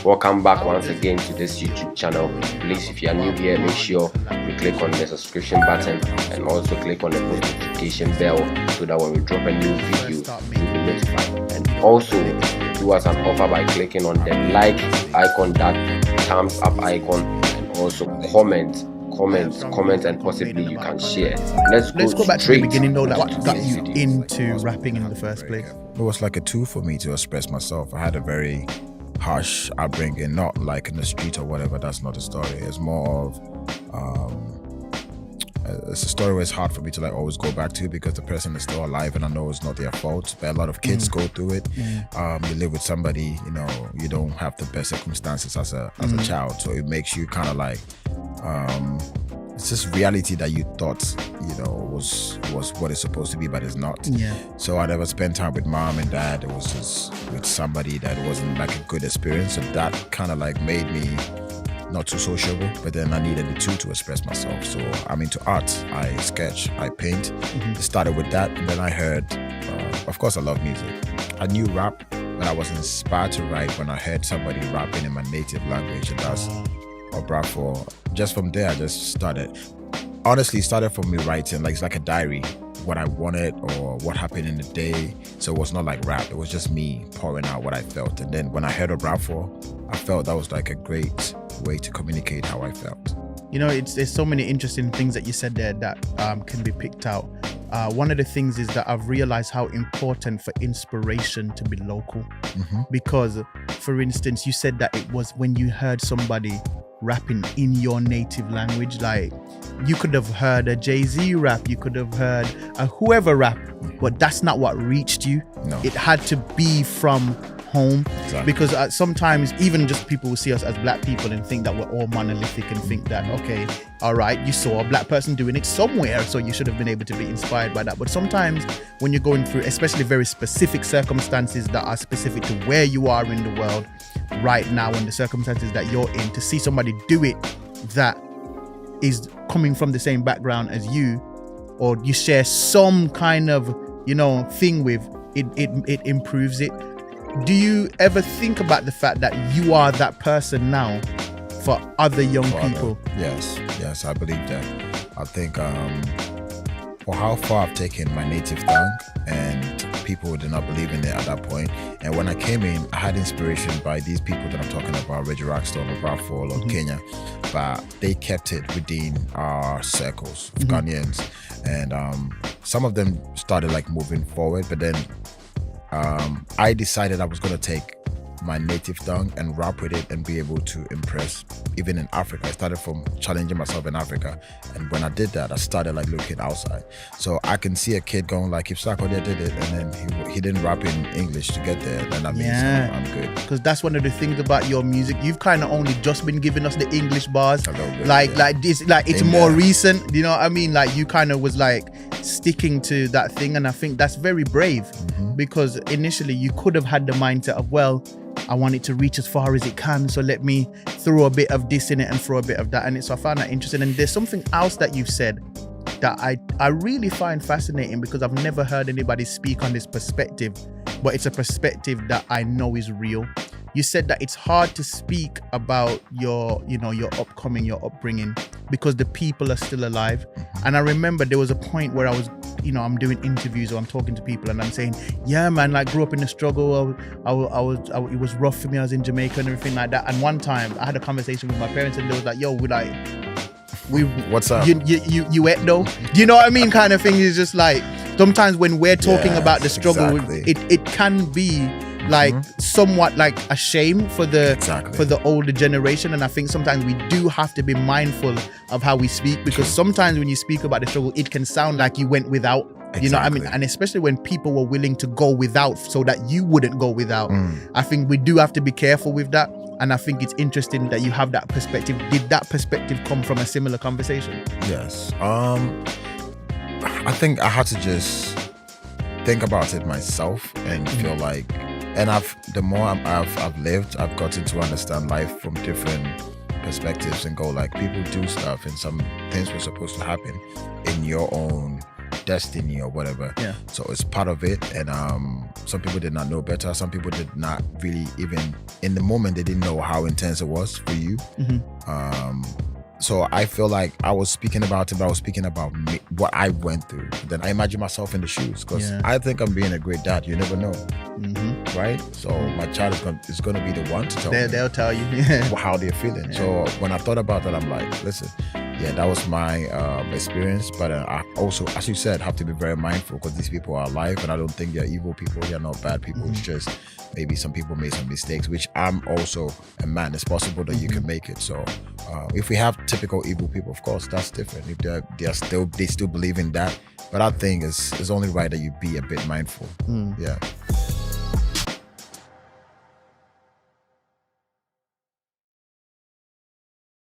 Welcome back once again to this YouTube channel. Please, if you are new here, make sure you click on the subscription button and also click on the post notification bell so that when we drop a new video, you'll be notified. And also do us an offer by clicking on the like icon, that thumbs up icon, and also comment, and possibly you can share. Let's go back to the beginning though. What got you into rapping in the first place? It was like a tool for me to express myself. I had a very harsh upbringing, not like in the street or whatever. That's not the story. It's more of it's a story where it's hard for me to like always go back to because the person is still alive and I know it's not their fault, but a lot of kids go through it. You live with somebody, you know, you don't have the best circumstances as a child, so it makes you kind of like it's just reality that you thought, you know, was what it's supposed to be, but it's not. So I never spent time with mom and dad. It was just with somebody that wasn't like a good experience, so that kind of like made me not too sociable, but then I needed the tool to express myself. So I'm into art. I sketch, I paint. It started with that, and then I heard, of course I love music. I knew rap, but I was inspired to write when I heard somebody rapping in my native language, and that's Bravo. Just from there, I just started. Honestly, it started from me writing, like it's like a diary, what I wanted or what happened in the day. So it was not like rap, it was just me pouring out what I felt. And then when I heard of Bravo, I felt that was like a great way to communicate how I felt. You know, there's so many interesting things that you said there that can be picked out. One of the things is that I've realized how important for inspiration to be local. Because, for instance, you said that it was when you heard somebody rapping in your native language, like you could have heard a Jay-Z rap, you could have heard a whoever rap, but that's not what reached you. No. It had to be from home. Exactly. Because sometimes even just people will see us as black people and think that we're all monolithic and think that, okay, all right, you saw a black person doing it somewhere, so you should have been able to be inspired by that. But sometimes when you're going through especially very specific circumstances that are specific to where you are in the world right now and the circumstances that you're in, to see somebody do it that is coming from the same background as you, or you share some kind of, you know, thing with it improves it. Do you ever think about the fact that you are that person now for other young people? Yes, I believe that. I think for how far I've taken my native tongue, and people did not believe in it at that point. And when I came in, I had inspiration by these people that I'm talking about, Reggie Rockstone or Bradford or Kenya, but they kept it within our circles of Ghanaians. And some of them started like moving forward, but then I decided I was going to take my native tongue and rap with it and be able to impress even in Africa. I started from challenging myself in Africa, and when I did that, I started like looking outside. So I can see a kid going like, if Sarkodie did it and then he didn't rap in English to get there, then that means I'm good. Because that's one of the things about your music. You've kind of only just been giving us the English bars, like it's more recent. You know what I mean? Like you kind of was like sticking to that thing, and I think that's very brave because initially you could have had the mindset of, well, I want it to reach as far as it can, so let me throw a bit of this in it and throw a bit of that in it. So I found that interesting. And there's something else that you've said that I really find fascinating, because I've never heard anybody speak on this perspective, but it's a perspective that I know is real. You said that it's hard to speak about your upbringing because the people are still alive. And I remember there was a point where I was, I'm doing interviews or I'm talking to people and I'm saying, yeah, man, like grew up in the struggle. It was rough for me. I was in Jamaica and everything like that. And one time I had a conversation with my parents and they was like, yo, what's up? You wet though? Do you know what I mean? Kind of thing. Is just like sometimes when we're talking about the struggle, it can be like somewhat like a shame for the older generation. And I think sometimes we do have to be mindful of how we speak, because sometimes when you speak about the struggle, it can sound like you went without. You know what I mean? And especially when people were willing to go without so that you wouldn't go without. I think we do have to be careful with that. And I think it's interesting that you have that perspective. Did that perspective come from a similar conversation? Yes. I think I had to just think about it myself and feel like, and the more I've lived, I've gotten to understand life from different perspectives and go like, people do stuff and some things were supposed to happen in your own destiny or whatever. Yeah. So it's part of it. And some people did not know better. Some people did not really even, in the moment, they didn't know how intense it was for you. So I feel like I was speaking about it, but I was speaking about me, what I went through. Then I imagine myself in the shoes, because I think I'm being a great dad. You never know, right? So my child is going to be the one to tell me. They'll tell you how they're feeling. So when I thought about that, I'm like, listen, that was my experience. But I also, as you said, have to be very mindful, because these people are alive, and I don't think they're evil people. They're not bad people. It's just maybe some people made some mistakes, which I'm also a man. It's possible that you can make it. So if we have typical evil people, of course, that's different. If they still believe in that. But I think it's only right that you be a bit mindful. Yeah.